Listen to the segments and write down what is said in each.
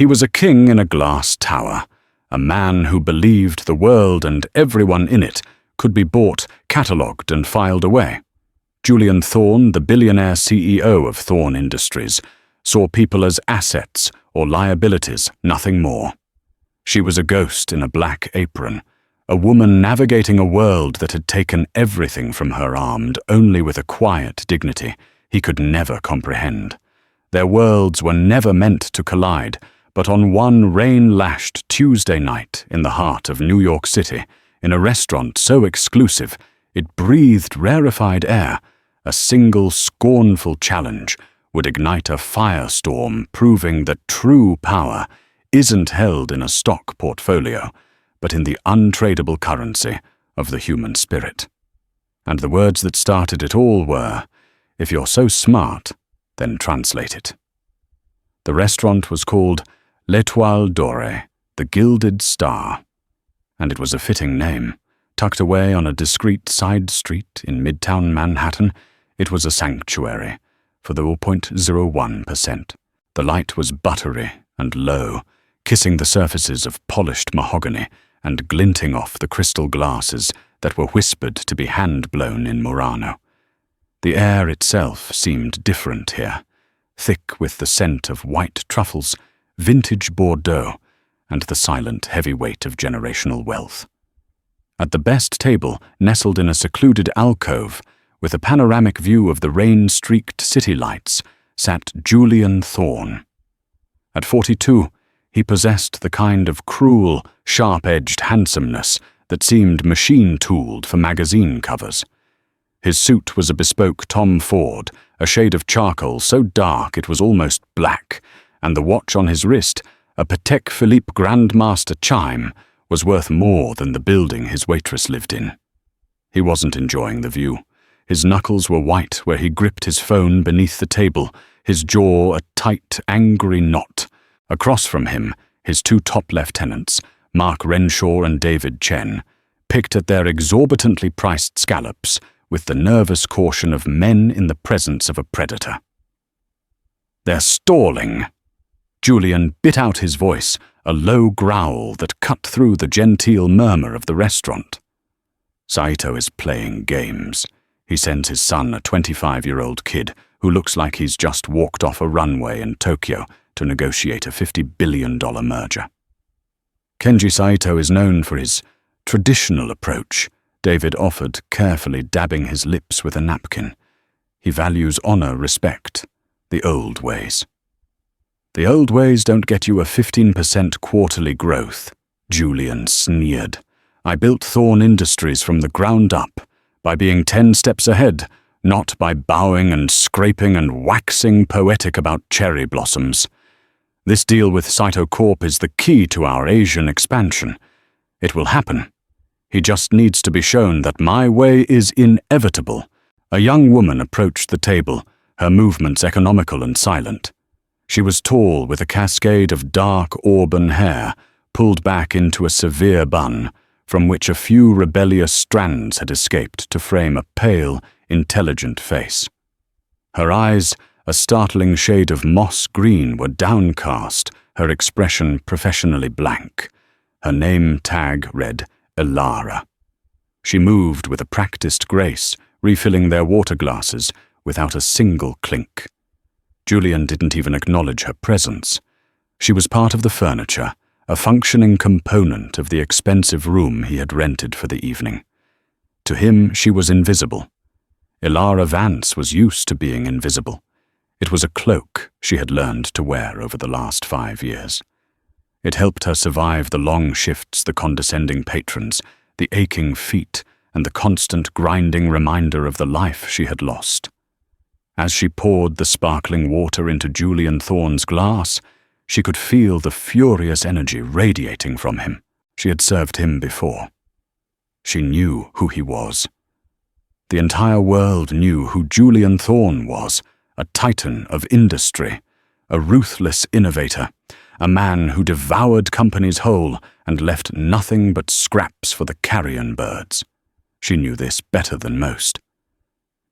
He was a king in a glass tower, a man who believed the world and everyone in it could be bought, catalogued, and filed away. Julian Thorne, the billionaire CEO of Thorne Industries, saw people as assets or liabilities, nothing more. She was a ghost in a black apron, a woman navigating a world that had taken everything from her armed only with a quiet dignity he could never comprehend. Their worlds were never meant to collide, but on one rain-lashed Tuesday night in the heart of New York City, in a restaurant so exclusive it breathed rarefied air, a single scornful challenge would ignite a firestorm, proving that true power isn't held in a stock portfolio, but in the untradeable currency of the human spirit. And the words that started it all were, "If you're so smart, then translate it." The restaurant was called Leto Dor, the Gilded Star, and it was a fitting name. Tucked away on a discreet side street in Midtown Manhattan, it was a sanctuary for the 0.01%. The light was buttery and low, kissing the surfaces of polished mahogany and glinting off the crystal glasses that were whispered to be hand-blown in Murano. The air itself seemed different here, thick with the scent of white truffles, vintage Bordeaux, and the silent heavy weight of generational wealth. At the best table, nestled in a secluded alcove, with a panoramic view of the rain-streaked city lights, sat Julian Thorne. At 42, he possessed the kind of cruel, sharp-edged handsomeness that seemed machine-tooled for magazine covers. His suit was a bespoke Tom Ford, a shade of charcoal so dark it was almost black, and the watch on his wrist, a Patek Philippe Grandmaster chime, was worth more than the building his waitress lived in. He wasn't enjoying the view. His knuckles were white where he gripped his phone beneath the table, his jaw a tight, angry knot. Across from him, his two top lieutenants, Mark Renshaw and David Chen, picked at their exorbitantly priced scallops with the nervous caution of men in the presence of a predator. "They're stalling." Julian bit out his voice, a low growl that cut through the genteel murmur of the restaurant. "Saito is playing games. He sends his son, a 25-year-old kid, who looks like he's just walked off a runway in Tokyo to negotiate a $50 billion merger." "Kenji Saito is known for his traditional approach," David offered, carefully dabbing his lips with a napkin. "He values honor, respect, the old ways." "The old ways don't get you a 15% quarterly growth," Julian sneered. "I built Thorne Industries from the ground up, by being 10 steps ahead, not by bowing and scraping and waxing poetic about cherry blossoms. This deal with Saito Corp is the key to our Asian expansion. It will happen. He just needs to be shown that my way is inevitable." A young woman approached the table, her movements economical and silent. She was tall, with a cascade of dark auburn hair, pulled back into a severe bun, from which a few rebellious strands had escaped to frame a pale, intelligent face. Her eyes, a startling shade of moss green, were downcast, her expression professionally blank. Her name tag read Elara. She moved with a practiced grace, refilling their water glasses without a single clink. Julian didn't even acknowledge her presence. She was part of the furniture, a functioning component of the expensive room he had rented for the evening. To him, she was invisible. Elara Vance was used to being invisible. It was a cloak she had learned to wear over the last 5 years. It helped her survive the long shifts, the condescending patrons, the aching feet, and the constant grinding reminder of the life she had lost. As she poured the sparkling water into Julian Thorne's glass, she could feel the furious energy radiating from him. She had served him before. She knew who he was. The entire world knew who Julian Thorne was, a titan of industry, a ruthless innovator, a man who devoured companies whole and left nothing but scraps for the carrion birds. She knew this better than most.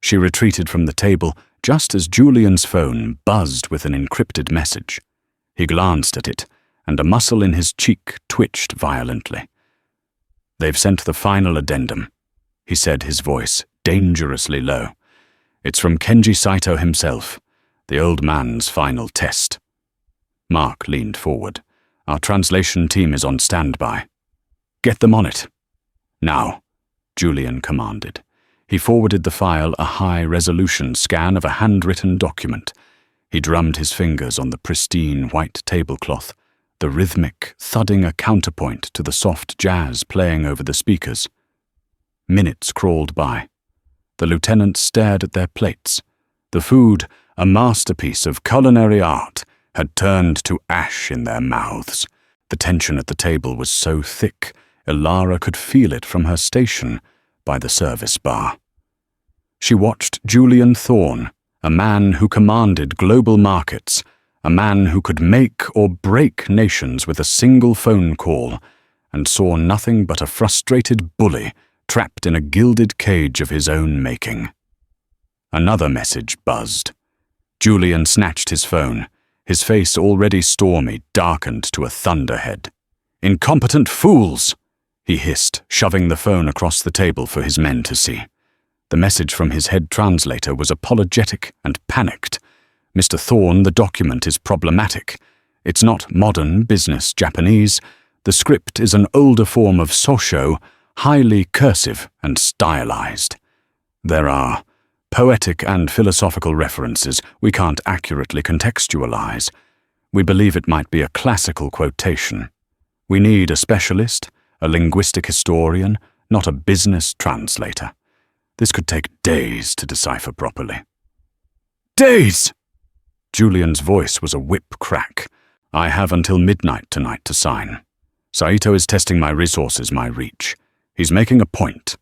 She retreated from the table just as Julian's phone buzzed with an encrypted message. He glanced at it, and a muscle in his cheek twitched violently. "They've sent the final addendum," he said, his voice dangerously low. "It's from Kenji Saito himself, the old man's final test." Mark leaned forward. "Our translation team is on standby." "Get them on it." "Now," Julian commanded. He forwarded the file a high-resolution scan of a handwritten document. He drummed his fingers on the pristine white tablecloth, the rhythmic thudding a counterpoint to the soft jazz playing over the speakers. Minutes crawled by. The lieutenants stared at their plates. The food, a masterpiece of culinary art, had turned to ash in their mouths. The tension at the table was so thick, Ilara could feel it from her station by the service bar. She watched Julian Thorne, a man who commanded global markets, a man who could make or break nations with a single phone call, and saw nothing but a frustrated bully trapped in a gilded cage of his own making. Another message buzzed. Julian snatched his phone, his face already stormy, darkened to a thunderhead. "Incompetent fools!" he hissed, shoving the phone across the table for his men to see. The message from his head translator was apologetic and panicked. "Mr. Thorne, the document is problematic. It's not modern business Japanese. The script is an older form of Sosho, highly cursive and stylized. There are poetic and philosophical references we can't accurately contextualize. We believe it might be a classical quotation. We need a specialist, a linguistic historian, not a business translator. This could take days to decipher properly." "Days!" Julian's voice was a whip crack. "I have until midnight tonight to sign. Saito is testing my resources, my reach. He's making a point."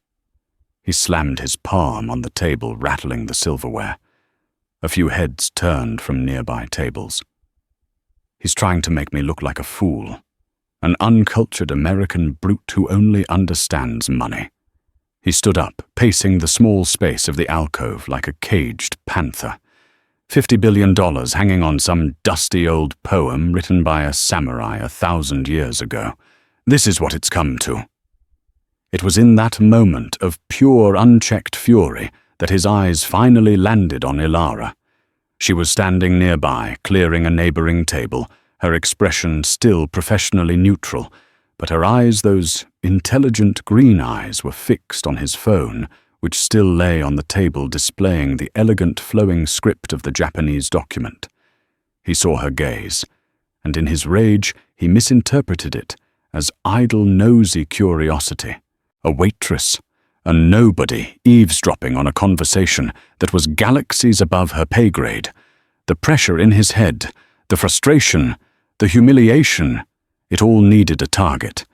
He slammed his palm on the table, rattling the silverware. A few heads turned from nearby tables. "He's trying to make me look like a fool, an uncultured American brute who only understands money." He stood up, pacing the small space of the alcove like a caged panther. $50 billion hanging on some dusty old poem written by a samurai 1,000 years ago. This is what it's come to. It was in that moment of pure, unchecked fury that his eyes finally landed on Ilara. She was standing nearby, clearing a neighboring table, her expression still professionally neutral, but her eyes, those intelligent green eyes, were fixed on his phone, which still lay on the table displaying the elegant flowing script of the Japanese document. He saw her gaze, and in his rage he misinterpreted it as idle, nosy curiosity. A waitress, a nobody eavesdropping on a conversation that was galaxies above her pay grade. The pressure in his head, the frustration, the humiliation, it all needed a target,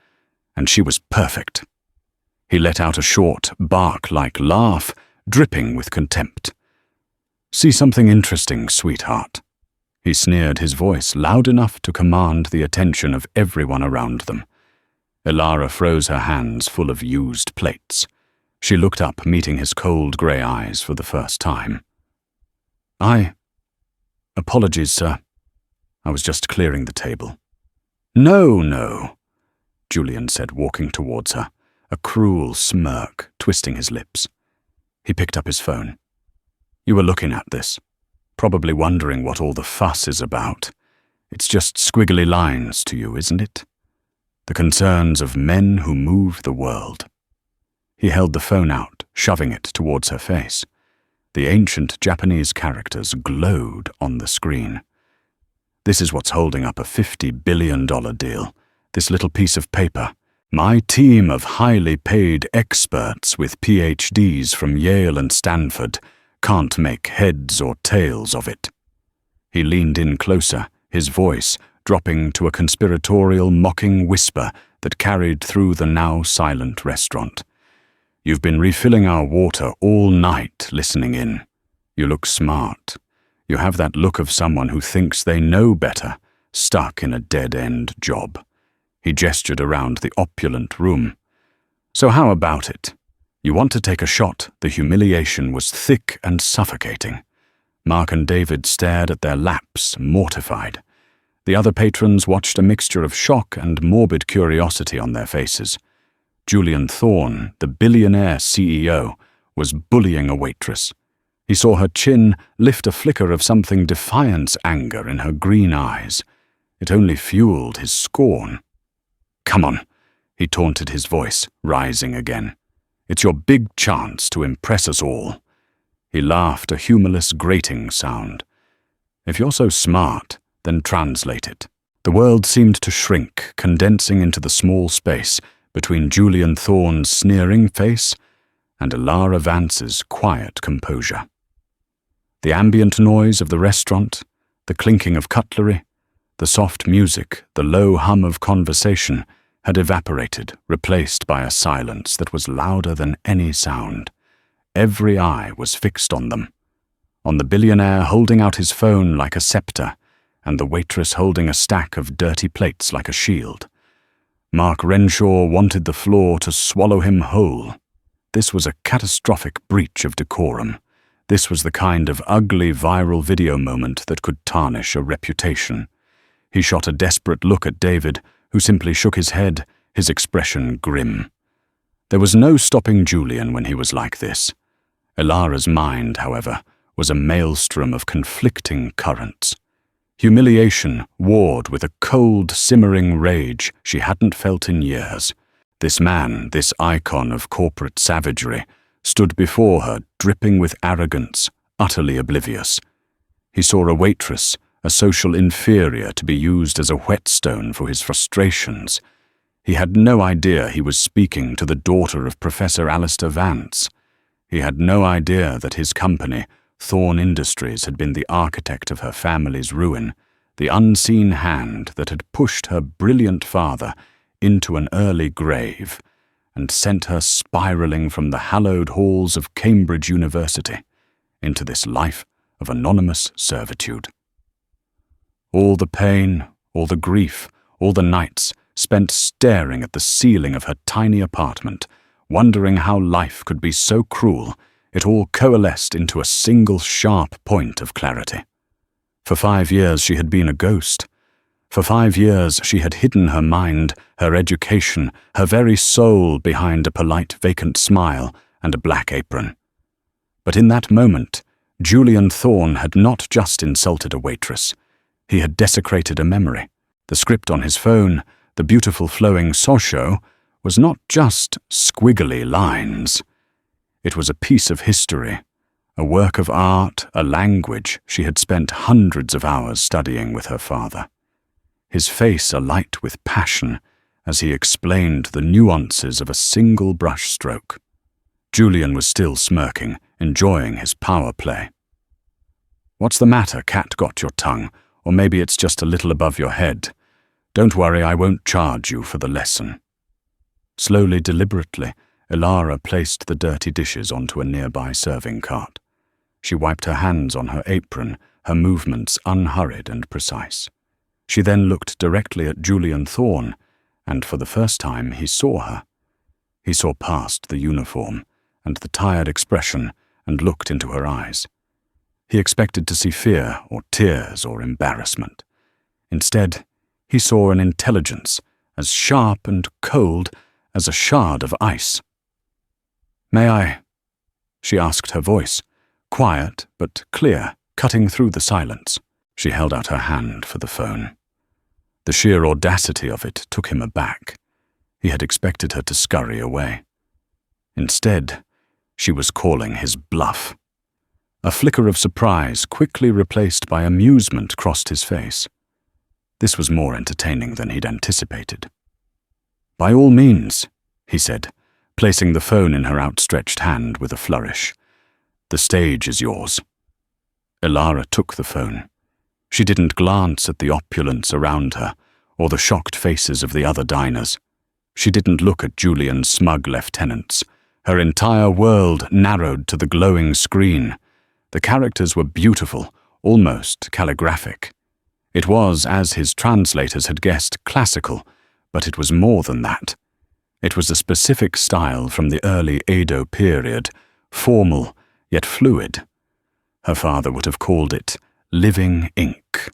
and she was perfect. He let out a short, bark-like laugh, dripping with contempt. "See something interesting, sweetheart." He sneered, his voice loud enough to command the attention of everyone around them. Ilara froze her hands full of used plates. She looked up, meeting his cold grey eyes for the first time. Apologies, sir. I was just clearing the table." No, Julian said, walking towards her, a cruel smirk twisting his lips. He picked up his phone. "You were looking at this, probably wondering what all the fuss is about. It's just squiggly lines to you, isn't it? The concerns of men who move the world." He held the phone out, shoving it towards her face. The ancient Japanese characters glowed on the screen. "This is what's holding up a $50 billion deal, this little piece of paper. My team of highly paid experts with PhDs from Yale and Stanford can't make heads or tails of it." He leaned in closer, his voice dropping to a conspiratorial, mocking whisper that carried through the now silent restaurant. "You've been refilling our water all night, listening in. You look smart. You have that look of someone who thinks they know better, stuck in a dead-end job." He gestured around the opulent room. "So how about it? You want to take a shot?" The humiliation was thick and suffocating. Mark and David stared at their laps, mortified. The other patrons watched a mixture of shock and morbid curiosity on their faces. Julian Thorne, the billionaire CEO, was bullying a waitress. He saw her chin lift a flicker of something defiant anger in her green eyes. It only fueled his scorn. "Come on," he taunted, his voice rising again. "It's your big chance to impress us all." He laughed, a humorless, grating sound. "If you're so smart, then translate it." The world seemed to shrink, condensing into the small space between Julian Thorne's sneering face and Ilara Vance's quiet composure. The ambient noise of the restaurant, the clinking of cutlery, the soft music, the low hum of conversation had evaporated, replaced by a silence that was louder than any sound. Every eye was fixed on them, on the billionaire holding out his phone like a scepter, and the waitress holding a stack of dirty plates like a shield. Mark Renshaw wanted the floor to swallow him whole. This was a catastrophic breach of decorum. This was the kind of ugly viral video moment that could tarnish a reputation. He shot a desperate look at David, who simply shook his head, his expression grim. There was no stopping Julian when he was like this. Ilara's mind, however, was a maelstrom of conflicting currents. Humiliation warred with a cold, simmering rage she hadn't felt in years. This man, this icon of corporate savagery, stood before her, dripping with arrogance, utterly oblivious. He saw a waitress, a social inferior to be used as a whetstone for his frustrations. He had no idea he was speaking to the daughter of Professor Alistair Vance. He had no idea that his company, Thorne Industries, had been the architect of her family's ruin, the unseen hand that had pushed her brilliant father into an early grave and sent her spiraling from the hallowed halls of Cambridge University into this life of anonymous servitude. All the pain, all the grief, all the nights spent staring at the ceiling of her tiny apartment, wondering how life could be so cruel, it all coalesced into a single sharp point of clarity. For 5 years she had been a ghost. For 5 years she had hidden her mind, her education, her very soul behind a polite vacant smile and a black apron. But in that moment, Julian Thorne had not just insulted a waitress. He had desecrated a memory. The script on his phone, the beautiful flowing Socho, was not just squiggly lines. It was a piece of history, a work of art, a language she had spent hundreds of hours studying with her father. His face alight with passion as he explained the nuances of a single brushstroke. Julian was still smirking, enjoying his power play. "What's the matter, cat? Got your tongue? Or maybe it's just a little above your head. Don't worry, I won't charge you for the lesson." Slowly, deliberately, Ilara placed the dirty dishes onto a nearby serving cart. She wiped her hands on her apron, her movements unhurried and precise. She then looked directly at Julian Thorne, and for the first time he saw her. He saw past the uniform and the tired expression and looked into her eyes. He expected to see fear or tears or embarrassment. Instead, he saw an intelligence as sharp and cold as a shard of ice. "May I?" she asked, her voice, quiet but clear, cutting through the silence. She held out her hand for the phone. The sheer audacity of it took him aback. He had expected her to scurry away. Instead, she was calling his bluff. A flicker of surprise, quickly replaced by amusement, crossed his face. This was more entertaining than he'd anticipated. "By all means," he said, placing the phone in her outstretched hand with a flourish. "The stage is yours." Ilara took the phone. She didn't glance at the opulence around her or the shocked faces of the other diners. She didn't look at Julian's smug lieutenants. Her entire world narrowed to the glowing screen. The characters were beautiful, almost calligraphic. It was, as his translators had guessed, classical, but it was more than that. It was a specific style from the early Edo period, formal yet fluid. Her father would have called it living ink.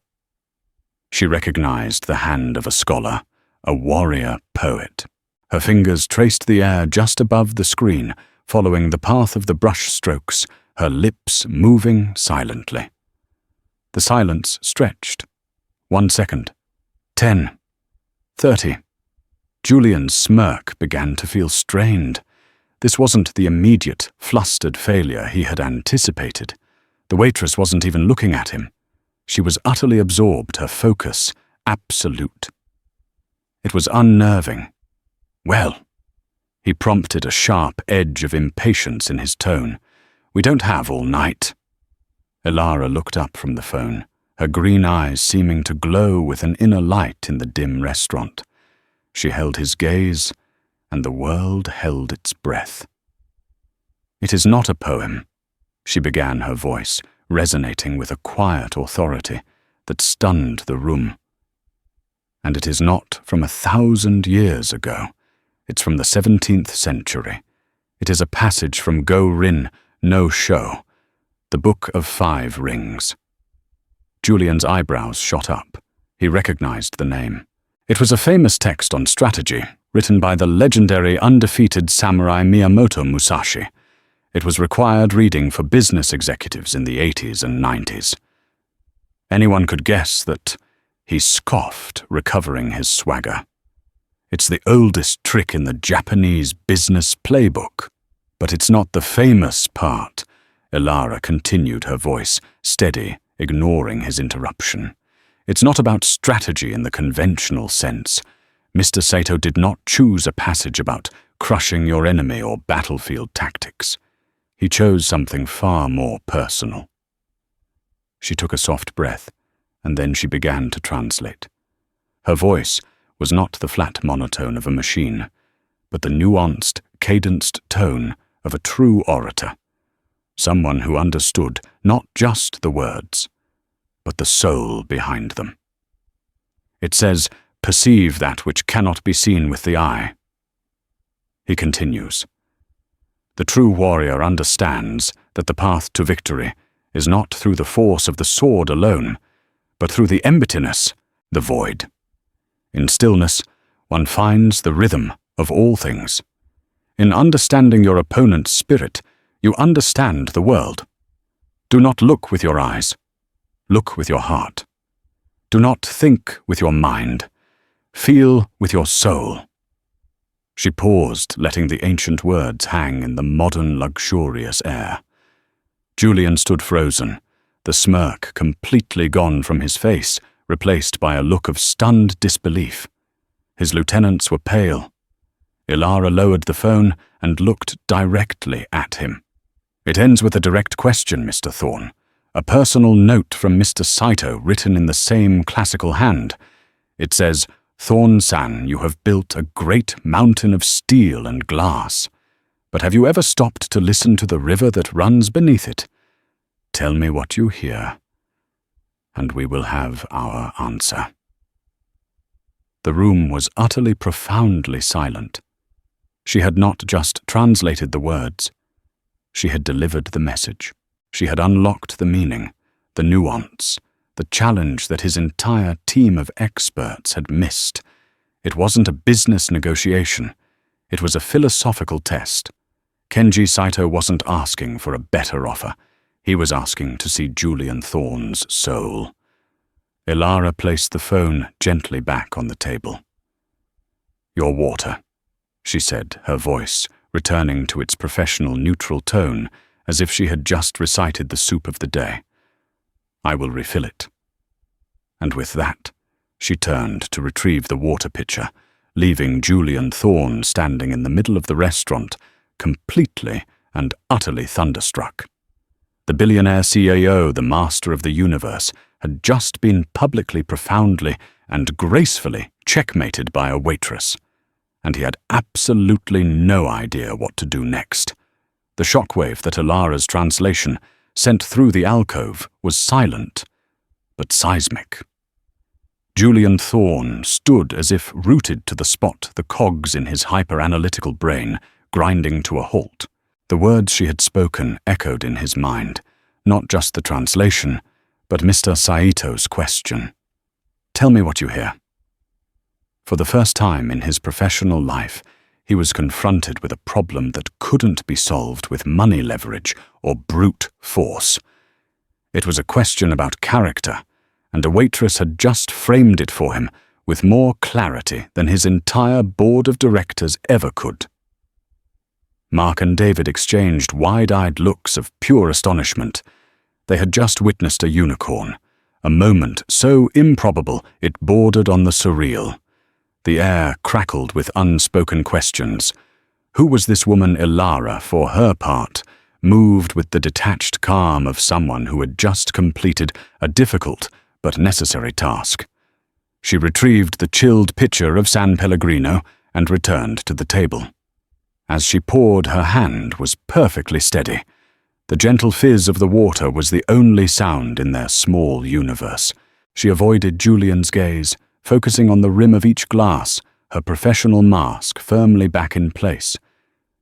She recognized the hand of a scholar, a warrior poet. Her fingers traced the air just above the screen, following the path of the brush strokes, her lips moving silently. The silence stretched. 1 second. 10. 30. Julian's smirk began to feel strained. This wasn't the immediate, flustered failure he had anticipated. The waitress wasn't even looking at him. She was utterly absorbed, her focus absolute. It was unnerving. Well, he prompted, a sharp edge of impatience in his tone. We don't have all night. Elara looked up from the phone, her green eyes seeming to glow with an inner light in the dim restaurant. She held his gaze, and the world held its breath. It is not a poem, she began, her voice resonating with a quiet authority that stunned the room. And it is not from 1,000 years ago. It's from the 17th century. It is a passage from Go Rin no Sho, the Book of 5 Rings. Julian's eyebrows shot up. He recognized the name. It was a famous text on strategy, written by the legendary undefeated samurai Miyamoto Musashi. It was required reading for business executives in the 80s and 90s. Anyone could guess that he scoffed, recovering his swagger. It's the oldest trick in the Japanese business playbook. But it's not the famous part, Elara continued, her voice steady, ignoring his interruption. It's not about strategy in the conventional sense. Mr. Sato did not choose a passage about crushing your enemy or battlefield tactics. He chose something far more personal. She took a soft breath, and then she began to translate. Her voice was not the flat monotone of a machine, but the nuanced, cadenced tone of a true orator, someone who understood not just the words, but the soul behind them. It says, "Perceive that which cannot be seen with the eye." He continues, "The true warrior understands that the path to victory is not through the force of the sword alone, but through the emptiness, the void. In stillness, one finds the rhythm of all things. In understanding your opponent's spirit, you understand the world. Do not look with your eyes. Look with your heart. Do not think with your mind. Feel with your soul." She paused, letting the ancient words hang in the modern, luxurious air. Julian stood frozen, the smirk completely gone from his face, replaced by a look of stunned disbelief. His lieutenants were pale. Elara lowered the phone and looked directly at him. "It ends with a direct question, Mr. Thorne. A personal note from Mr. Saito written in the same classical hand. It says, 'Thorne-san, you have built a great mountain of steel and glass. But have you ever stopped to listen to the river that runs beneath it? Tell me what you hear, and we will have our answer.'" The room was utterly, profoundly silent. She had not just translated the words. She had delivered the message. She had unlocked the meaning, the nuance, the challenge that his entire team of experts had missed. It wasn't a business negotiation. It was a philosophical test. Kenji Saito wasn't asking for a better offer. He was asking to see Julian Thorne's soul. Elara placed the phone gently back on the table. "Your water," she said, her voice returning to its professional neutral tone, as if she had just recited the soup of the day. "I will refill it." And with that, she turned to retrieve the water pitcher, leaving Julian Thorne standing in the middle of the restaurant, completely and utterly thunderstruck. The billionaire CAO, the master of the universe, had just been publicly, profoundly, and gracefully checkmated by a waitress, and he had absolutely no idea what to do next. The shockwave that Elara's translation sent through the alcove was silent, but seismic. Julian Thorne stood as if rooted to the spot, the cogs in his hyper-analytical brain grinding to a halt. The words she had spoken echoed in his mind, not just the translation, but Mr. Saito's question. Tell me what you hear." For the first time in his professional life, he was confronted with a problem that couldn't be solved with money leverage or brute force. It was a question about character, and a waitress had just framed it for him with more clarity than his entire board of directors ever could. Mark and David exchanged wide-eyed looks of pure astonishment. They had just witnessed a unicorn, a moment so improbable it bordered on the surreal. The air crackled with unspoken questions. Who was this woman Elara, for her part, moved with the detached calm of someone who had just completed a difficult but necessary task? She retrieved the chilled pitcher of San Pellegrino and returned to the table. As she poured, her hand was perfectly steady. The gentle fizz of the water was the only sound in their small universe. She avoided Julian's gaze, focusing on the rim of each glass, her professional mask firmly back in place.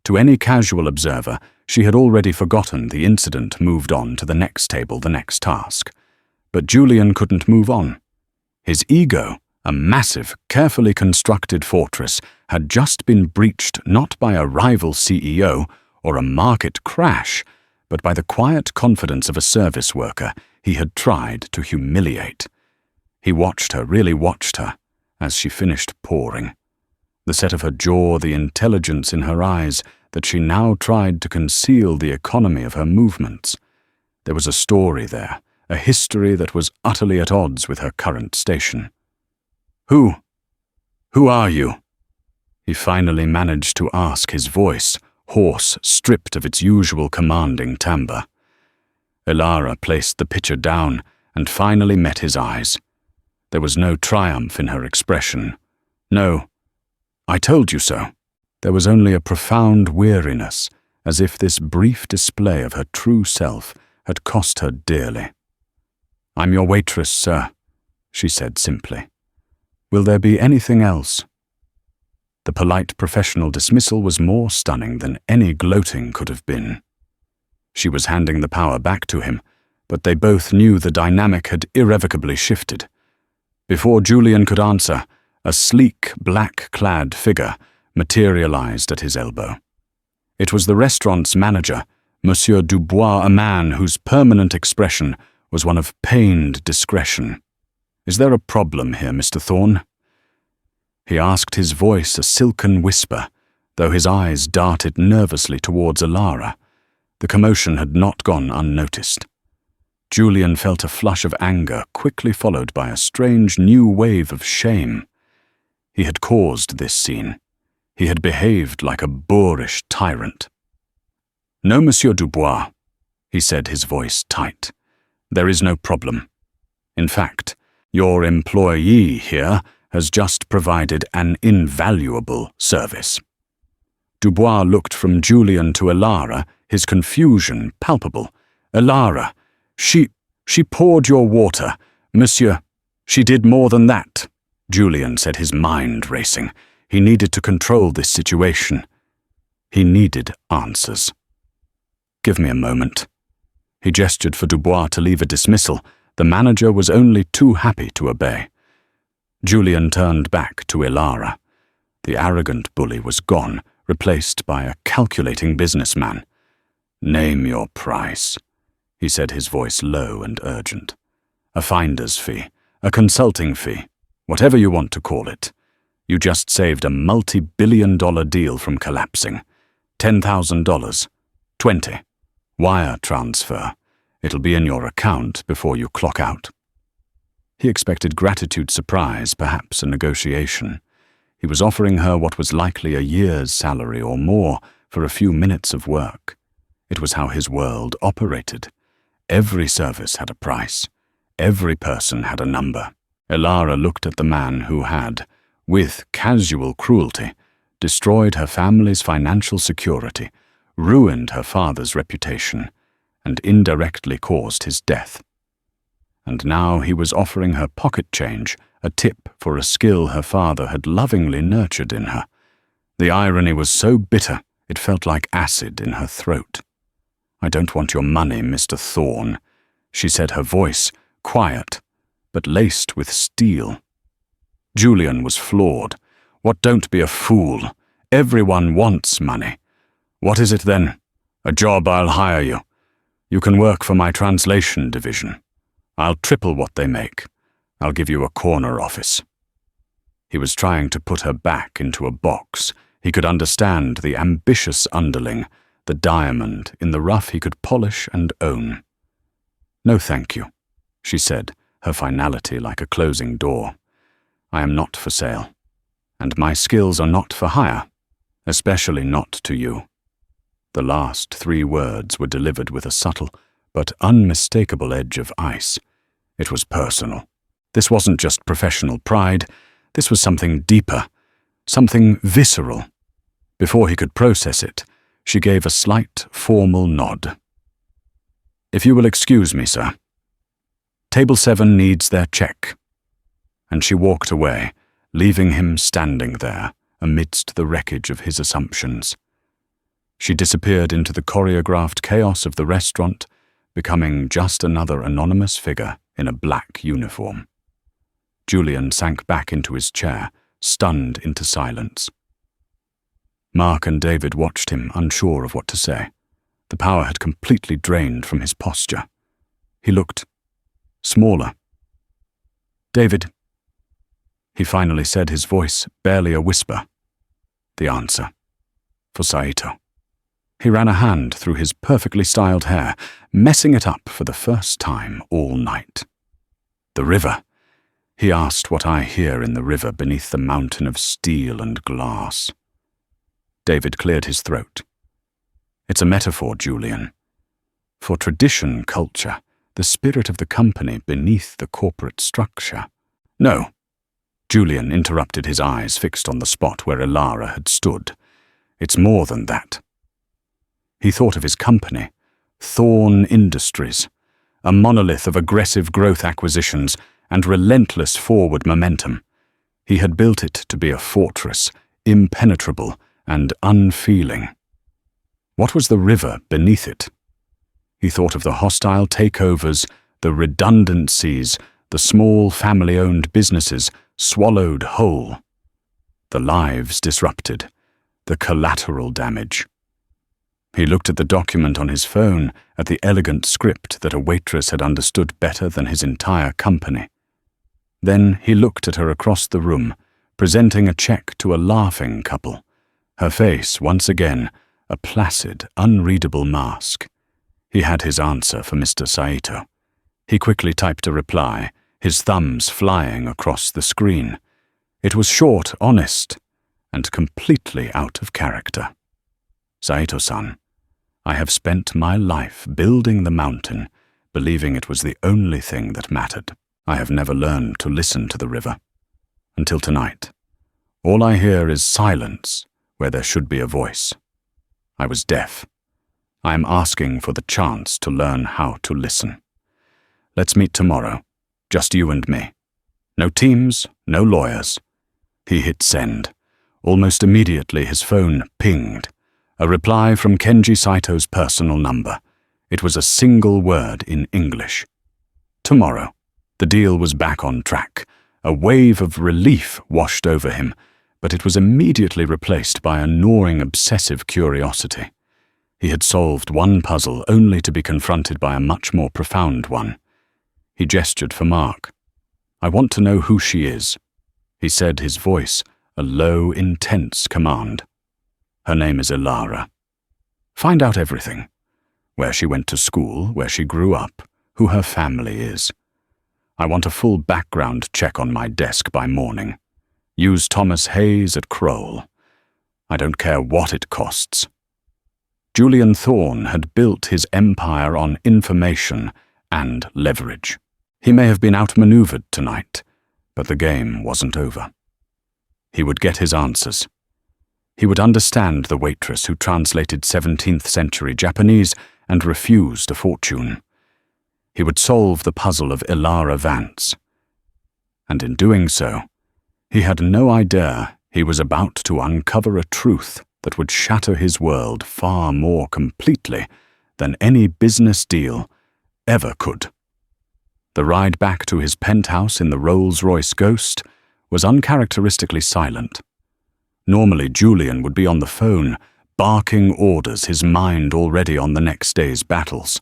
To any casual observer, she had already forgotten the incident, moved on to the next table, the next task. But Julian couldn't move on. His ego, a massive, carefully constructed fortress, had just been breached not by a rival CEO or a market crash, but by the quiet confidence of a service worker he had tried to humiliate. He watched her, really watched her, as she finished pouring. The set of her jaw, the intelligence in her eyes, that she now tried to conceal the economy of her movements. There was a story there, a history that was utterly at odds with her current station. Who are you?" he finally managed to ask, his voice hoarse, stripped of its usual commanding timbre. Elara placed the pitcher down and finally met his eyes. There was no triumph in her expression. No, "I told you so." There was only a profound weariness, as if this brief display of her true self had cost her dearly. "I'm your waitress, sir," she said simply. "Will there be anything else?" The polite professional dismissal was more stunning than any gloating could have been. She was handing the power back to him, but they both knew the dynamic had irrevocably shifted. Before Julian could answer, a sleek, black-clad figure materialized at his elbow. It was the restaurant's manager, Monsieur Dubois, a man whose permanent expression was one of pained discretion. "Is there a problem here, Mr. Thorne?" He asked, his voice a silken whisper, though his eyes darted nervously towards Elara. The commotion had not gone unnoticed. Julian felt a flush of anger, quickly followed by a strange new wave of shame. He had caused this scene. He had behaved like a boorish tyrant. "No, Monsieur Dubois," he said, his voice tight. "There is no problem. In fact, your employee here has just provided an invaluable service." Dubois looked from Julian to Elara, his confusion palpable. "Elara, she poured your water, monsieur. She did more than that," Julian said, his mind racing. He needed to control this situation. He needed answers. "Give me a moment." He gestured for Dubois to leave a dismissal. The manager was only too happy to obey. Julian turned back to Elara. The arrogant bully was gone, replaced by a calculating businessman. "Name your price," he said, his voice low and urgent. "A finder's fee, a consulting fee, whatever you want to call it. You just saved a multi-billion-dollar deal from collapsing. $10,000. 20. Wire transfer. It'll be in your account before you clock out." He expected gratitude, surprise, perhaps a negotiation. He was offering her what was likely a year's salary or more for a few minutes of work. It was how his world operated. Every service had a price. Every person had a number. Elara looked at the man who had, with casual cruelty, destroyed her family's financial security, ruined her father's reputation, and indirectly caused his death. And now he was offering her pocket change, a tip for a skill her father had lovingly nurtured in her. The irony was so bitter, it felt like acid in her throat. "I don't want your money, Mr. Thorne," she said, her voice quiet, but laced with steel. Julian was floored. What, don't be a fool. Everyone wants money. What is it then? A job, I'll hire you. You can work for my translation division. I'll triple what they make. I'll give you a corner office. He was trying to put her back into a box. He could understand the ambitious underling, the diamond in the rough he could polish and own. No, thank you, she said, her finality like a closing door. I am not for sale, and my skills are not for hire, especially not to you. The last 3 words were delivered with a subtle but unmistakable edge of ice. It was personal. This wasn't just professional pride. This was something deeper, something visceral. Before he could process it, she gave a slight, formal nod. If you will excuse me, sir. Table 7 needs their check. And she walked away, leaving him standing there amidst the wreckage of his assumptions. She disappeared into the choreographed chaos of the restaurant, becoming just another anonymous figure in a black uniform. Julian sank back into his chair, stunned into silence. Mark and David watched him, unsure of what to say. The power had completely drained from his posture. He looked smaller. David, he finally said, his voice barely a whisper. The answer. For Saito. He ran a hand through his perfectly styled hair, messing it up for the first time all night. The river. He asked what I hear in the river beneath the mountain of steel and glass. David cleared his throat. It's a metaphor, Julian. For tradition culture, the spirit of the company beneath the corporate structure. No. Julian interrupted, his eyes fixed on the spot where Elara had stood. It's more than that. He thought of his company, Thorn Industries, a monolith of aggressive growth acquisitions and relentless forward momentum. He had built it to be a fortress, impenetrable and unfeeling. What was the river beneath it? He thought of the hostile takeovers, the redundancies, the small family-owned businesses swallowed whole, the lives disrupted, the collateral damage. He looked at the document on his phone, at the elegant script that a waitress had understood better than his entire company. Then he looked at her across the room, presenting a check to a laughing couple, her face once again a placid, unreadable mask. He had his answer for Mr. Saito. He quickly typed a reply, his thumbs flying across the screen. It was short, honest, and completely out of character. Saito-san, I have spent my life building the mountain, believing it was the only thing that mattered. I have never learned to listen to the river. Until tonight. All I hear is silence where there should be a voice. I was deaf. I am asking for the chance to learn how to listen. Let's meet tomorrow, just you and me. No teams, no lawyers. He hit send. Almost immediately his phone pinged. A reply from Kenji Saito's personal number. It was a single word in English. Tomorrow. The deal was back on track. A wave of relief washed over him, but it was immediately replaced by a gnawing, obsessive curiosity. He had solved one puzzle only to be confronted by a much more profound one. He gestured for Mark. I want to know who she is, he said, his voice a low, intense command. Her name is Elara. Find out everything. Where she went to school, where she grew up, who her family is. I want a full background check on my desk by morning. Use Thomas Hayes at Kroll. I don't care what it costs. Julian Thorne had built his empire on information and leverage. He may have been outmaneuvered tonight, but the game wasn't over. He would get his answers. He would understand the waitress who translated 17th century Japanese and refused a fortune. He would solve the puzzle of Elara Vance. And in doing so, he had no idea he was about to uncover a truth that would shatter his world far more completely than any business deal ever could. The ride back to his penthouse in the Rolls-Royce Ghost was uncharacteristically silent. Normally, Julian would be on the phone, barking orders, his mind already on the next day's battles.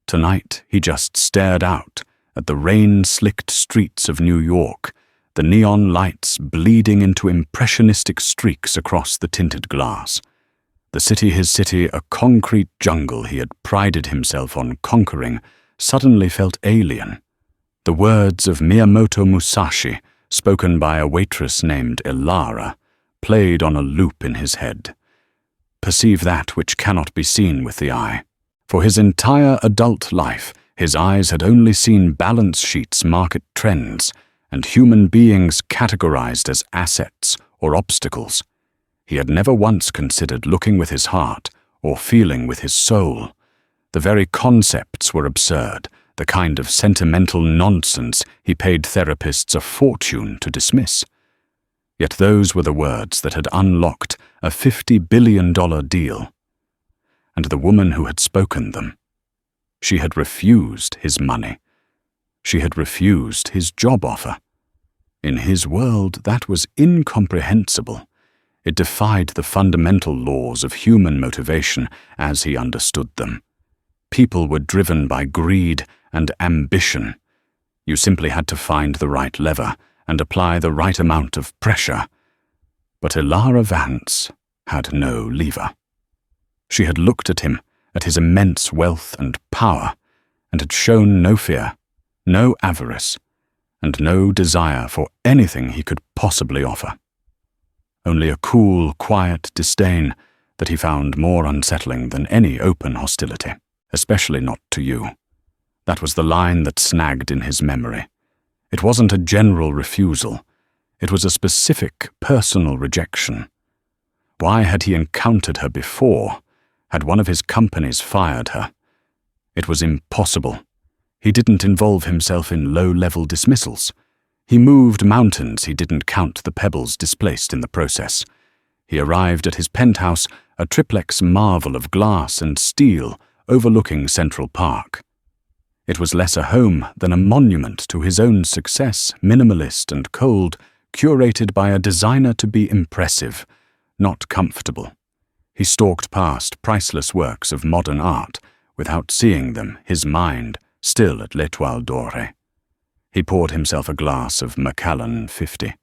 Tonight, he just stared out at the rain-slicked streets of New York, the neon lights bleeding into impressionistic streaks across the tinted glass. The city, his city, a concrete jungle he had prided himself on conquering, suddenly felt alien. The words of Miyamoto Musashi, spoken by a waitress named Elara, played on a loop in his head. Perceive that which cannot be seen with the eye. For his entire adult life, his eyes had only seen balance sheets, market trends, and human beings categorized as assets or obstacles. He had never once considered looking with his heart or feeling with his soul. The very concepts were absurd, the kind of sentimental nonsense he paid therapists a fortune to dismiss. Yet those were the words that had unlocked a $50 billion deal. And the woman who had spoken them. She had refused his money. She had refused his job offer. In his world, that was incomprehensible. It defied the fundamental laws of human motivation as he understood them. People were driven by greed and ambition. You simply had to find the right lever and apply the right amount of pressure. But Elara Vance had no lever. She had looked at him, at his immense wealth and power, and had shown no fear, no avarice, and no desire for anything he could possibly offer. Only a cool, quiet disdain that he found more unsettling than any open hostility, especially not to you. That was the line that snagged in his memory. It wasn't a general refusal. It was a specific, personal rejection. Why had he encountered her before? Had one of his companies fired her? It was impossible. He didn't involve himself in low-level dismissals. He moved mountains, he didn't count the pebbles displaced in the process. He arrived at his penthouse, a triplex marvel of glass and steel overlooking Central Park. It was less a home than a monument to his own success, minimalist and cold, curated by a designer to be impressive, not comfortable. He stalked past priceless works of modern art without seeing them, his mind still at Leto Dor. He poured himself a glass of Macallan 50,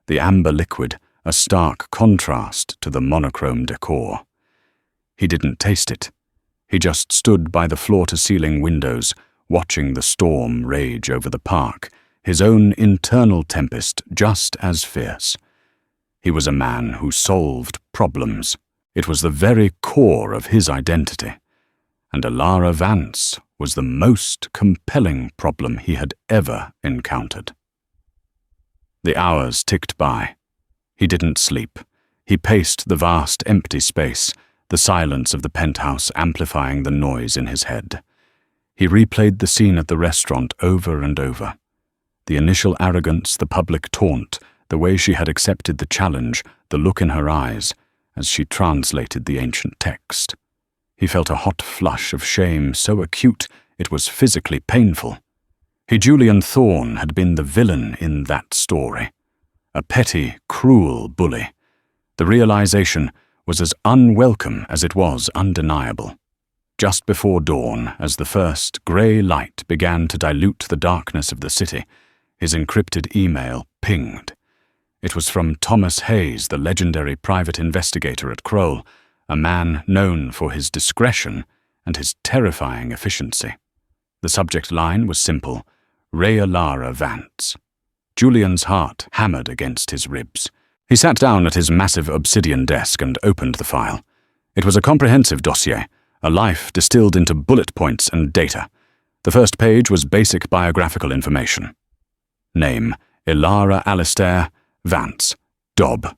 the amber liquid a stark contrast to the monochrome decor. He didn't taste it. He just stood by the floor-to-ceiling windows, watching the storm rage over the park, his own internal tempest just as fierce. He was a man who solved problems. It was the very core of his identity. And Elara Vance was the most compelling problem he had ever encountered. The hours ticked by. He didn't sleep. He paced the vast empty space, the silence of the penthouse amplifying the noise in his head. He replayed the scene at the restaurant over and over. The initial arrogance, the public taunt, the way she had accepted the challenge, the look in her eyes, as she translated the ancient text. He felt a hot flush of shame so acute it was physically painful. Julian Thorne had been the villain in that story. A petty, cruel bully. The realization was as unwelcome as it was undeniable. Just before dawn, as the first grey light began to dilute the darkness of the city, his encrypted email pinged. It was from Thomas Hayes, the legendary private investigator at Kroll, a man known for his discretion and his terrifying efficiency. The subject line was simple: Elara Vance. Julian's heart hammered against his ribs. He sat down at his massive obsidian desk and opened the file. It was a comprehensive dossier, a life distilled into bullet points and data. The first page was basic biographical information. Name: Elara Alistair Vance. Dob.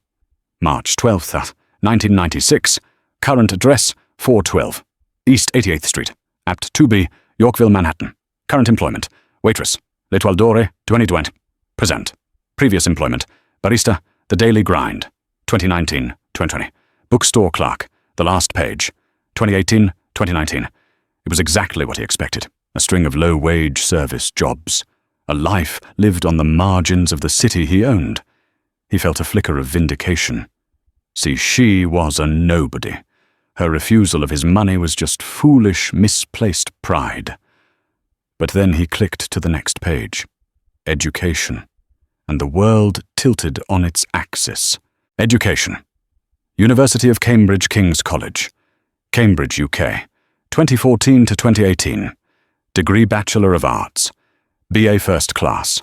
March 12th, 1996. Current address: 412 East 88th Street, Apt 2B, Yorkville, Manhattan. Current employment: Waitress, Leto Dor, 2020. Present. Previous employment: Barista, The Daily Grind, 2019-2020. Bookstore clerk, The Last Page, 2018-2019. It was exactly what he expected. A string of low-wage service jobs. A life lived on the margins of the city he owned. He felt a flicker of vindication. See, she was a nobody. Her refusal of his money was just foolish, misplaced pride. But then he clicked to the next page. Education. And the world tilted on its axis. Education. University of Cambridge King's College. Cambridge, UK. 2014 to 2018. Degree Bachelor of Arts. BA First Class.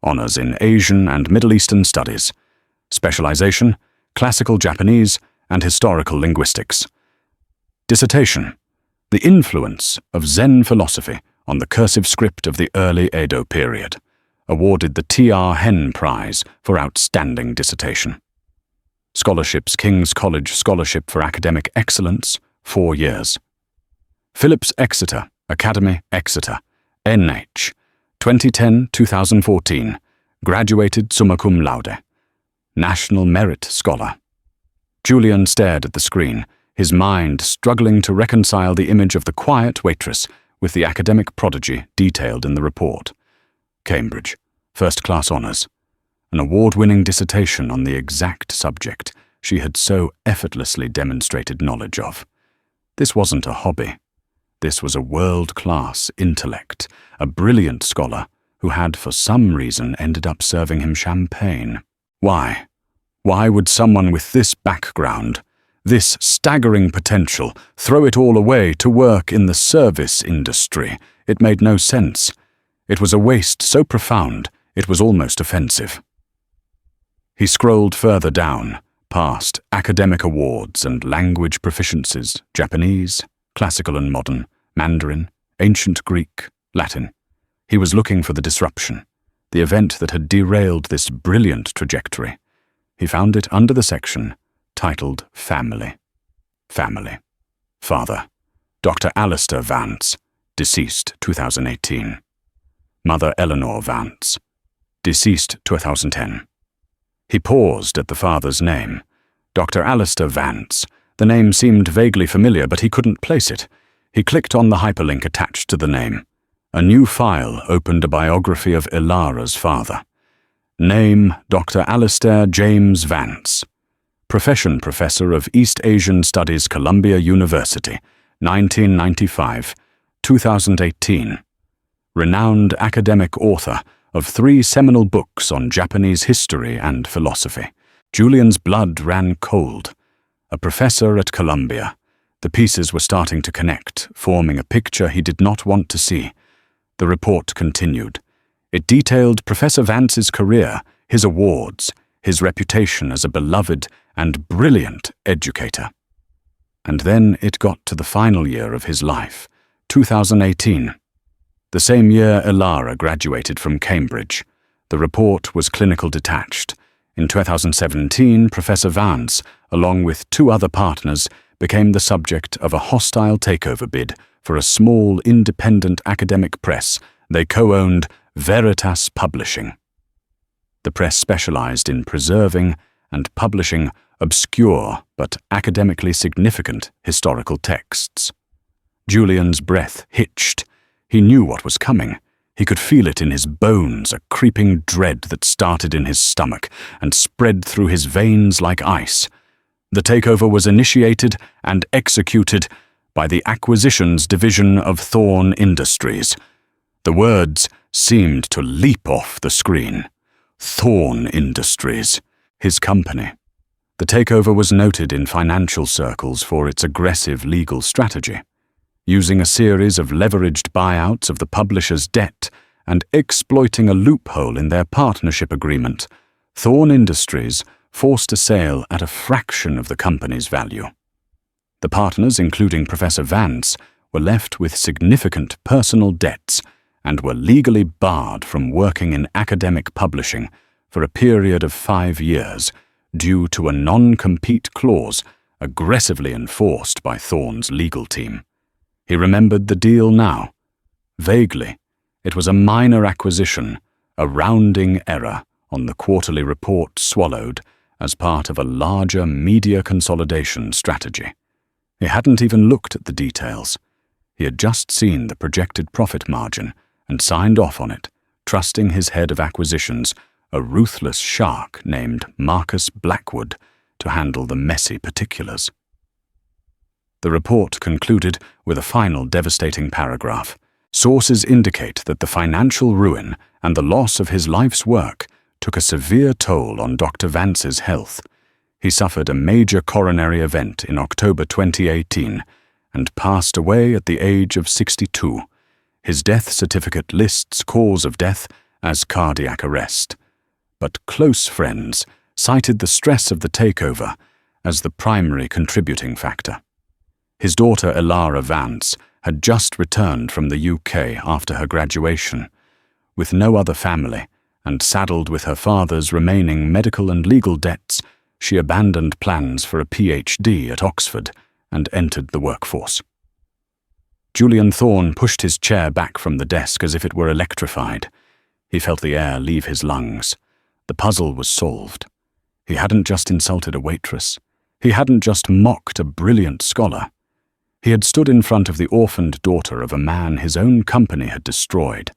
Honours in Asian and Middle Eastern Studies. Specialisation, Classical Japanese and Historical Linguistics. Dissertation. The influence of Zen philosophy on the cursive script of the early Edo period. Awarded the T.R. Hen Prize for Outstanding Dissertation. Scholarships King's College Scholarship for Academic Excellence, 4 years. Phillips Exeter, Academy, Exeter, NH, 2010-2014, graduated summa cum laude. National Merit Scholar. Julian stared at the screen, his mind struggling to reconcile the image of the quiet waitress with the academic prodigy detailed in the report. Cambridge, first-class honours. An award-winning dissertation on the exact subject she had so effortlessly demonstrated knowledge of. This wasn't a hobby. This was a world-class intellect, a brilliant scholar who had for some reason ended up serving him champagne. Why? Why would someone with this background, this staggering potential, throw it all away to work in the service industry? It made no sense. It was a waste so profound, it was almost offensive. He scrolled further down, past academic awards and language proficiencies, Japanese, classical and modern, Mandarin, ancient Greek, Latin. He was looking for the disruption, the event that had derailed this brilliant trajectory. He found it under the section titled Family. Family. Father, Dr. Alistair Vance, deceased 2018. Mother Eleanor Vance, deceased 2010. He paused at the father's name. Dr. Alistair Vance. The name seemed vaguely familiar, but he couldn't place it. He clicked on the hyperlink attached to the name. A new file opened a biography of Ilara's father. Name, Dr. Alistair James Vance. Profession Professor of East Asian Studies, Columbia University, 1995, 2018. Renowned academic author of 3 seminal books on Japanese history and philosophy. Julian's blood ran cold. A professor at Columbia. The pieces were starting to connect, forming a picture he did not want to see. The report continued. It detailed Professor Vance's career, his awards, his reputation as a beloved and brilliant educator. And then it got to the final year of his life, 2018. The same year Ilara graduated from Cambridge. The report was clinical detached. In 2017, Professor Vance, along with 2 other partners, became the subject of a hostile takeover bid for a small independent academic press they co-owned, Veritas Publishing. The press specialized in preserving and publishing obscure but academically significant historical texts. Julian's breath hitched. He knew what was coming. He could feel it in his bones, a creeping dread that started in his stomach and spread through his veins like ice. The takeover was initiated and executed by the Acquisitions Division of Thorn Industries. The words seemed to leap off the screen. Thorn Industries, his company. The takeover was noted in financial circles for its aggressive legal strategy. Using a series of leveraged buyouts of the publisher's debt and exploiting a loophole in their partnership agreement, Thorn Industries forced a sale at a fraction of the company's value. The partners, including Professor Vance, were left with significant personal debts and were legally barred from working in academic publishing for a period of 5 years due to a non-compete clause aggressively enforced by Thorn's legal team. He remembered the deal now. Vaguely, it was a minor acquisition, a rounding error on the quarterly report swallowed as part of a larger media consolidation strategy. He hadn't even looked at the details. He had just seen the projected profit margin and signed off on it, trusting his head of acquisitions, a ruthless shark named Marcus Blackwood to handle the messy particulars. The report concluded with a final devastating paragraph. Sources indicate that the financial ruin and the loss of his life's work took a severe toll on Dr. Vance's health. He suffered a major coronary event in October 2018 and passed away at the age of 62. His death certificate lists cause of death as cardiac arrest, but close friends cited the stress of the takeover as the primary contributing factor. His daughter Elara Vance had just returned from the UK after her graduation. With no other family, and saddled with her father's remaining medical and legal debts, she abandoned plans for a PhD at Oxford and entered the workforce. Julian Thorne pushed his chair back from the desk as if it were electrified. He felt the air leave his lungs. The puzzle was solved. He hadn't just insulted a waitress. He hadn't just mocked a brilliant scholar. He had stood in front of the orphaned daughter of a man his own company had destroyed,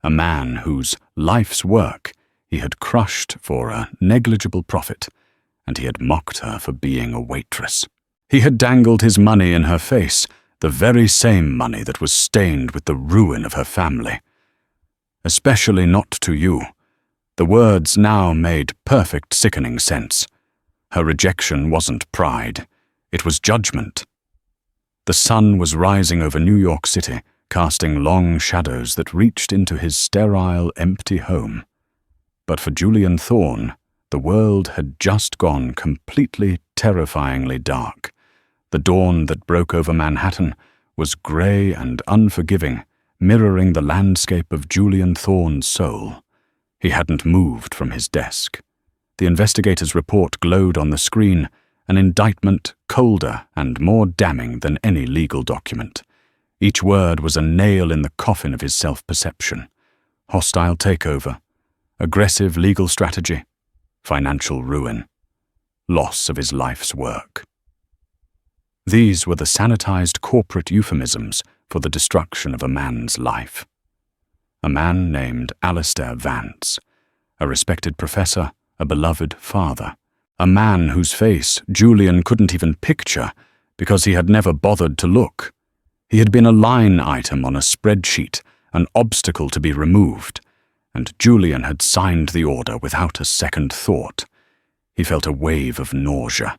a man whose life's work he had crushed for a negligible profit, and he had mocked her for being a waitress. He had dangled his money in her face, the very same money that was stained with the ruin of her family. Especially not to you. The words now made perfect sickening sense. Her rejection wasn't pride, it was judgment. The sun was rising over New York City, casting long shadows that reached into his sterile, empty home. But for Julian Thorne, the world had just gone completely, terrifyingly dark. The dawn that broke over Manhattan was grey and unforgiving, mirroring the landscape of Julian Thorne's soul. He hadn't moved from his desk. The investigator's report glowed on the screen, an indictment colder and more damning than any legal document. Each word was a nail in the coffin of his self-perception. Hostile takeover, aggressive legal strategy, financial ruin, loss of his life's work. These were the sanitized corporate euphemisms for the destruction of a man's life. A man named Alistair Vance, a respected professor, a beloved father, a man whose face Julian couldn't even picture because he had never bothered to look. He had been a line item on a spreadsheet, an obstacle to be removed, and Julian had signed the order without a second thought. He felt a wave of nausea.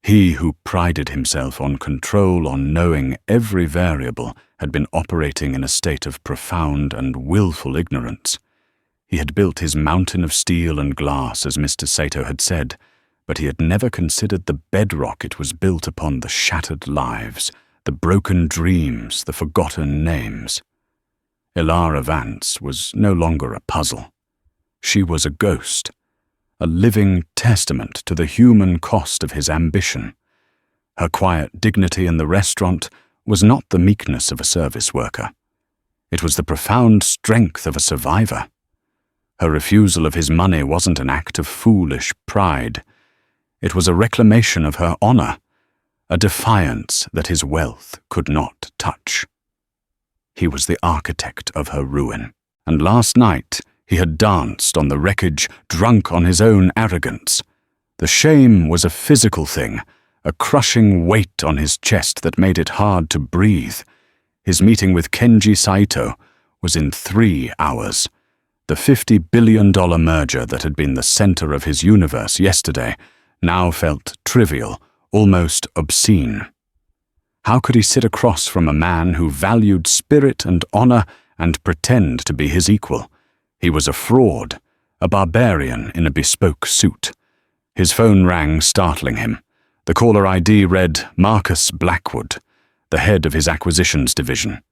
He who prided himself on control, on knowing every variable, had been operating in a state of profound and willful ignorance. He had built his mountain of steel and glass, as Mr. Sato had said, but he had never considered the bedrock it was built upon: the shattered lives, the broken dreams, the forgotten names. Elara Vance was no longer a puzzle. She was a ghost, a living testament to the human cost of his ambition. Her quiet dignity in the restaurant was not the meekness of a service worker. It was the profound strength of a survivor. Her refusal of his money wasn't an act of foolish pride. It was a reclamation of her honor, a defiance that his wealth could not touch. He was the architect of her ruin, and last night he had danced on the wreckage, drunk on his own arrogance. The shame was a physical thing, a crushing weight on his chest that made it hard to breathe. His meeting with Kenji Saito was in 3 hours. The $50 billion merger that had been the center of his universe yesterday now felt trivial, almost obscene. How could he sit across from a man who valued spirit and honor and pretend to be his equal? He was a fraud, a barbarian in a bespoke suit. His phone rang, startling him. The caller ID read Marcus Blackwood, the head of his acquisitions division,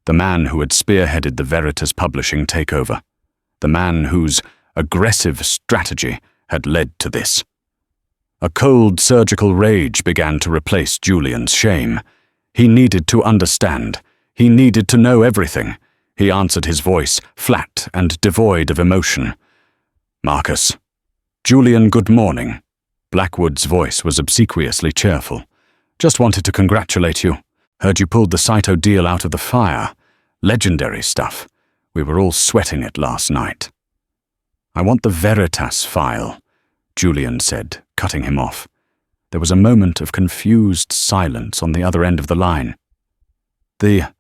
the man who had spearheaded the Veritas publishing takeover, the man whose aggressive strategy had led to this. A cold, surgical rage began to replace Julian's shame. He needed to understand. He needed to know everything. He answered his voice, flat and devoid of emotion. Marcus. Julian, good morning. Blackwood's voice was obsequiously cheerful. Just wanted to congratulate you. Heard you pulled the Saito deal out of the fire. Legendary stuff. We were all sweating it last night. "I want the Veritas file," Julian said, cutting him off. There was a moment of confused silence on the other end of the line. "The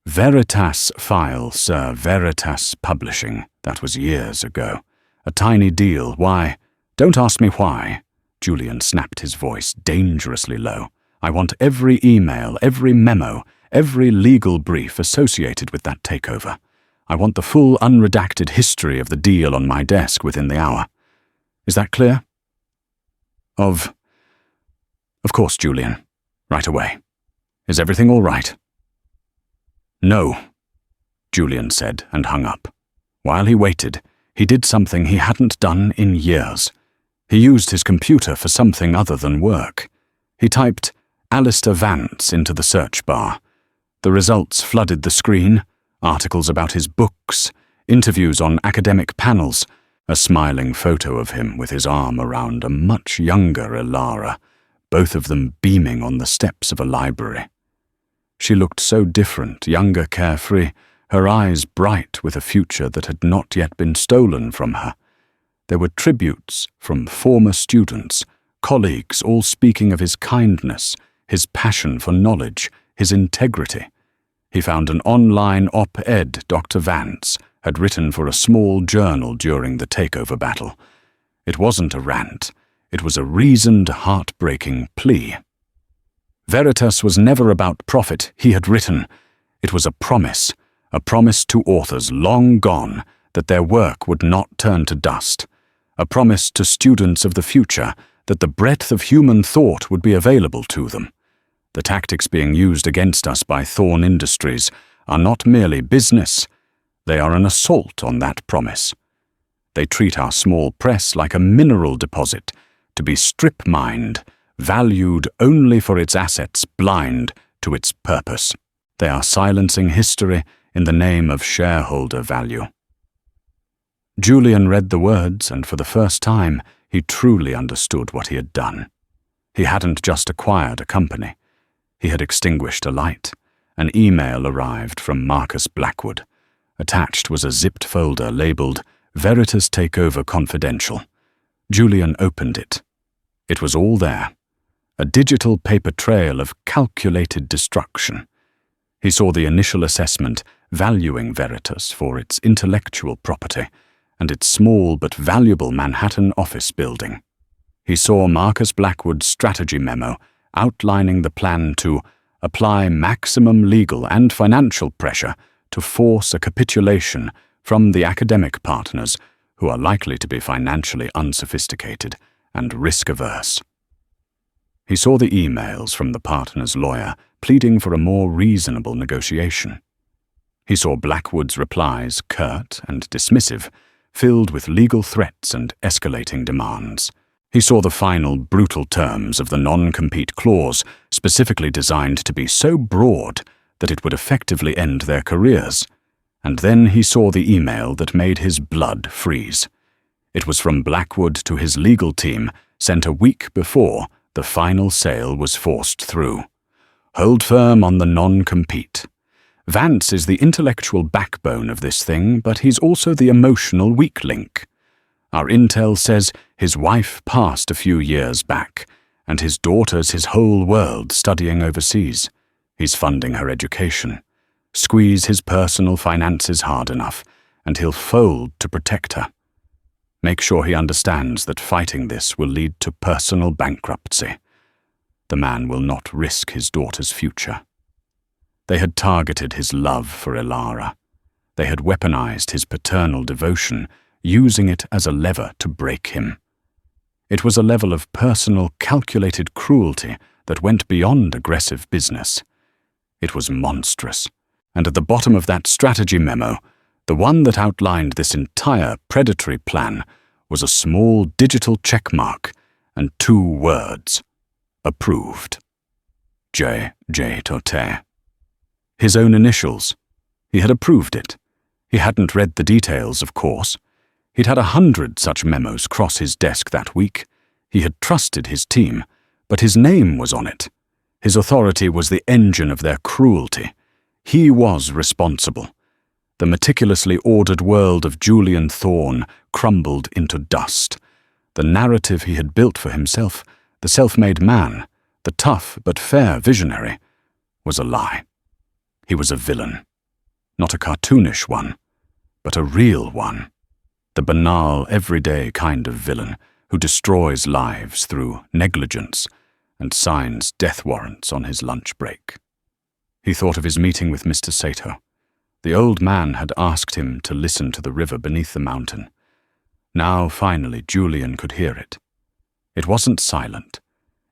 Veritas file, sir, Veritas Publishing. That was years ago. A tiny deal. Why?" "Don't ask me why." Julian snapped his voice dangerously low. "I want every email, every memo, every legal brief associated with that takeover. I want the full unredacted history of the deal on my desk within the hour. Is that clear?" Of course, Julian. Right away. Is everything all right?" "No," Julian said and hung up. While he waited, he did something he hadn't done in years. He used his computer for something other than work. He typed Alistair Vance into the search bar. The results flooded the screen: articles about his books, interviews on academic panels, a smiling photo of him with his arm around a much younger Elara, both of them beaming on the steps of a library. She looked so different, younger, carefree, her eyes bright with a future that had not yet been stolen from her. There were tributes from former students, colleagues, all speaking of his kindness, his passion for knowledge, his integrity. He found an online op-ed Dr. Vance had written for a small journal during the takeover battle. It wasn't a rant. It was a reasoned, heartbreaking plea. Veritas was never about profit, he had written. It was a promise to authors long gone that their work would not turn to dust, a promise to students of the future that the breadth of human thought would be available to them. The tactics being used against us by Thorn Industries are not merely business, they are an assault on that promise. They treat our small press like a mineral deposit, to be strip-mined, valued only for its assets, blind to its purpose. They are silencing history in the name of shareholder value. Julian read the words, and for the first time, he truly understood what he had done. He hadn't just acquired a company. He had extinguished a light. An email arrived from Marcus Blackwood. Attached was a zipped folder labeled Veritas Takeover Confidential. Julian opened it. It was all there. A digital paper trail of calculated destruction. He saw the initial assessment valuing Veritas for its intellectual property and its small but valuable Manhattan office building. He saw Marcus Blackwood's strategy memo outlining the plan to apply maximum legal and financial pressure to force a capitulation from the academic partners who are likely to be financially unsophisticated and risk-averse. He saw the emails from the partner's lawyer pleading for a more reasonable negotiation. He saw Blackwood's replies, curt and dismissive, filled with legal threats and escalating demands. He saw the final brutal terms of the non-compete clause, specifically designed to be so broad that it would effectively end their careers. And then he saw the email that made his blood freeze. It was from Blackwood to his legal team, sent a week before the final sale was forced through. Hold firm on the non-compete. Vance is the intellectual backbone of this thing, but he's also the emotional weak link. Our intel says his wife passed a few years back, and his daughter's his whole world studying overseas. He's funding her education. Squeeze his personal finances hard enough, and he'll fold to protect her. Make sure he understands that fighting this will lead to personal bankruptcy. The man will not risk his daughter's future. They had targeted his love for Elara. They had weaponized his paternal devotion, using it as a lever to break him. It was a level of personal, calculated cruelty that went beyond aggressive business. It was monstrous. And at the bottom of that strategy memo, the one that outlined this entire predatory plan, was a small digital checkmark and 2 words: approved. J. Tote. His own initials. He had approved it. He hadn't read the details, of course. He'd had 100 such memos cross his desk that week. He had trusted his team, but his name was on it. His authority was the engine of their cruelty. He was responsible. The meticulously ordered world of Julian Thorne crumbled into dust. The narrative he had built for himself, the self-made man, the tough but fair visionary, was a lie. He was a villain. Not a cartoonish one, but a real one. The banal, everyday kind of villain who destroys lives through negligence and signs death warrants on his lunch break. He thought of his meeting with Mr. Sato. The old man had asked him to listen to the river beneath the mountain. Now, finally, Julian could hear it. It wasn't silent.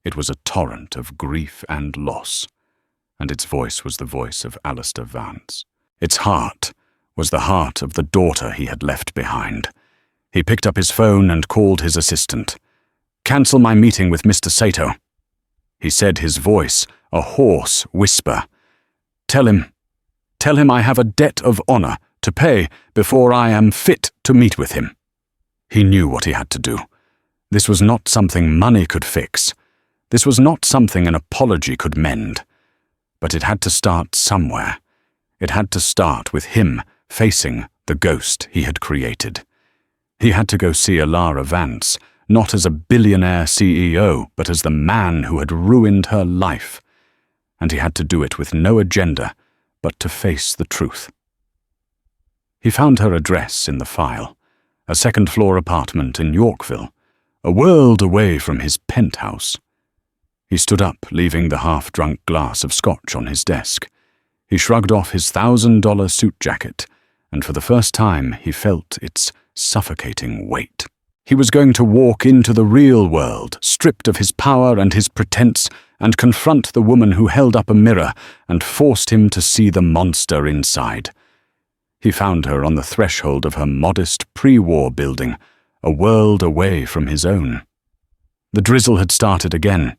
It was a torrent of grief and loss, and its voice was the voice of Alistair Vance. Its heart was the heart of the daughter he had left behind. He picked up his phone and called his assistant. "Cancel my meeting with Mr. Sato," he said, his voice a hoarse whisper. Tell him I have a debt of honor to pay before I am fit to meet with him." He knew what he had to do. This was not something money could fix. This was not something an apology could mend. But it had to start somewhere. It had to start with him facing the ghost he had created. He had to go see Elara Vance, not as a billionaire CEO, but as the man who had ruined her life. And he had to do it with no agenda, but to face the truth. He found her address in the file, a second-floor apartment in Yorkville, a world away from his penthouse. He stood up, leaving the half-drunk glass of scotch on his desk. He shrugged off his $1,000 suit jacket, and for the first time he felt its suffocating weight. He was going to walk into the real world, stripped of his power and his pretense, and confront the woman who held up a mirror and forced him to see the monster inside. He found her on the threshold of her modest pre-war building, a world away from his own. The drizzle had started again,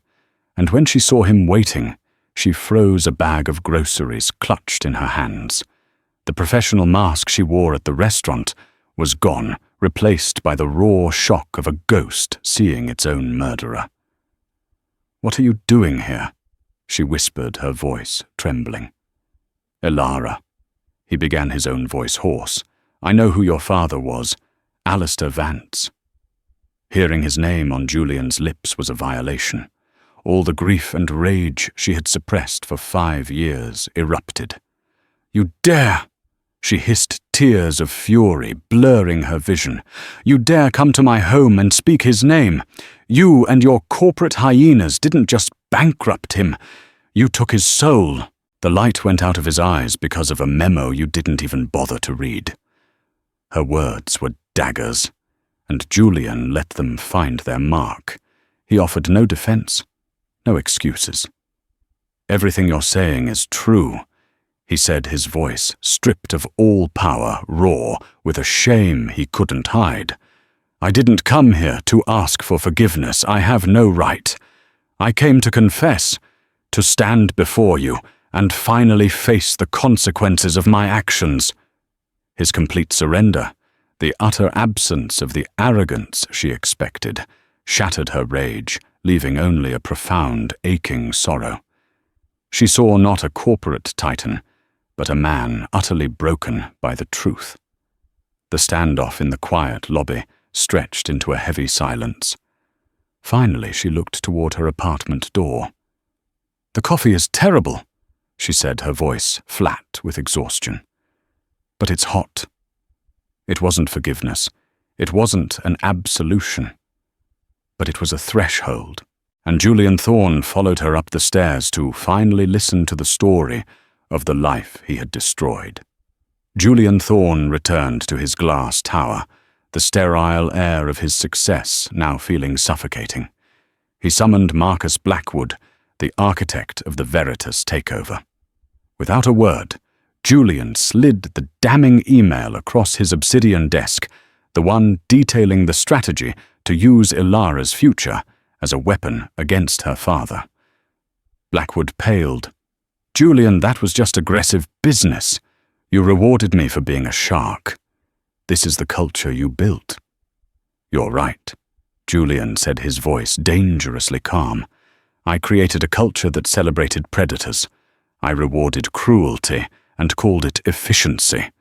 and when she saw him waiting, she froze a bag of groceries clutched in her hands. The professional mask she wore at the restaurant was gone, replaced by the raw shock of a ghost seeing its own murderer. "What are you doing here?" she whispered, her voice trembling. "Elara," he began, his own voice hoarse, "I know who your father was, Alistair Vance." Hearing his name on Julian's lips was a violation. All the grief and rage she had suppressed for 5 years erupted. "You dare!" She hissed, tears of fury blurring her vision. "You dare come to my home and speak his name? You and your corporate hyenas didn't just bankrupt him. You took his soul." The light went out of his eyes because of a memo you didn't even bother to read. Her words were daggers, and Julian let them find their mark. He offered no defense, no excuses. "Everything you're saying is true," he said, his voice stripped of all power, raw, with a shame he couldn't hide. "I didn't come here to ask for forgiveness. I have no right. I came to confess, to stand before you, and finally face the consequences of my actions." His complete surrender, the utter absence of the arrogance she expected, shattered her rage, leaving only a profound, aching sorrow. She saw not a corporate titan, but a man utterly broken by the truth. The standoff in the quiet lobby stretched into a heavy silence. Finally, she looked toward her apartment door. "The coffee is terrible," she said, her voice flat with exhaustion. "But it's hot." It wasn't forgiveness. It wasn't an absolution. But it was a threshold, and Julian Thorne followed her up the stairs to finally listen to the story of the life he had destroyed. Julian Thorne returned to his glass tower, the sterile air of his success now feeling suffocating. He summoned Marcus Blackwood, the architect of the Waitress takeover. Without a word, Julian slid the damning email across his obsidian desk, the one detailing the strategy to use Elara's future as a weapon against her father. Blackwood paled. "Julian, that was just aggressive business. You rewarded me for being a shark. This is the culture you built." "You're right," Julian said, his voice dangerously calm. "I created a culture that celebrated predators. I rewarded cruelty and called it efficiency.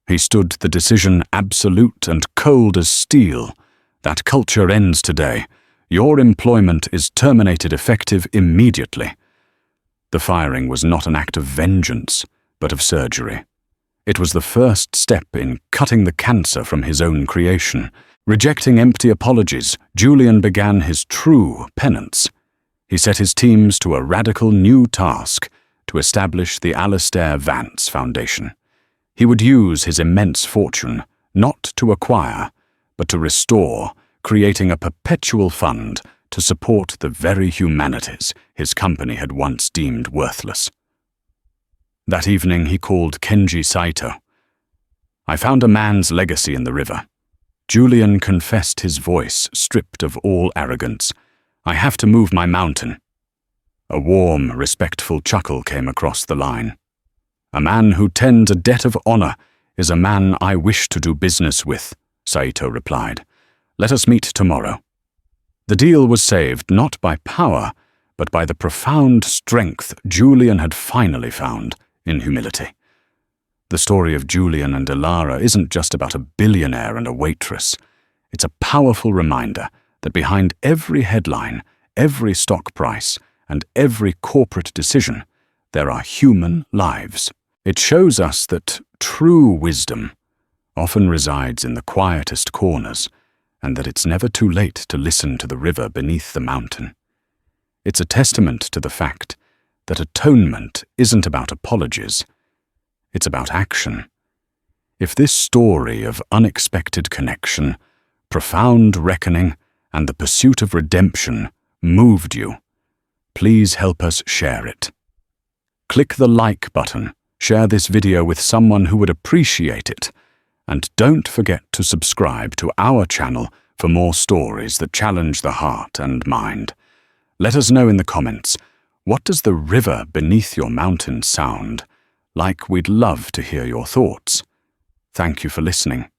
He stood the decision absolute and cold as steel. That culture ends today. Your employment is terminated effective immediately. The firing was not an act of vengeance, but of surgery. It was the first step in cutting the cancer from his own creation. Rejecting empty apologies, Julian began his true penance. He set his teams to a radical new task to establish the Alistair Vance Foundation. He would use his immense fortune not to acquire, but to restore, creating a perpetual fund to support the very humanities his company had once deemed worthless. That evening he called Kenji Saito. "I found a man's legacy in the river." Julian confessed, his voice stripped of all arrogance. "I have to move my mountain." A warm, respectful chuckle came across the line. "A man who tends a debt of honor is a man I wish to do business with," Saito replied. "Let us meet tomorrow." The deal was saved not by power, but by the profound strength Julian had finally found in humility. The story of Julian and Ilara isn't just about a billionaire and a waitress. It's a powerful reminder that behind every headline, every stock price, and every corporate decision, there are human lives. It shows us that true wisdom often resides in the quietest corners, and that it's never too late to listen to the river beneath the mountain. It's a testament to the fact that atonement isn't about apologies. It's about action. If this story of unexpected connection, profound reckoning, and the pursuit of redemption moved you, please help us share it. Click the like button, share this video with someone who would appreciate it, and don't forget to subscribe to our channel for more stories that challenge the heart and mind. Let us know in the comments, what does the river beneath your mountain sound like? We'd love to hear your thoughts. Thank you for listening.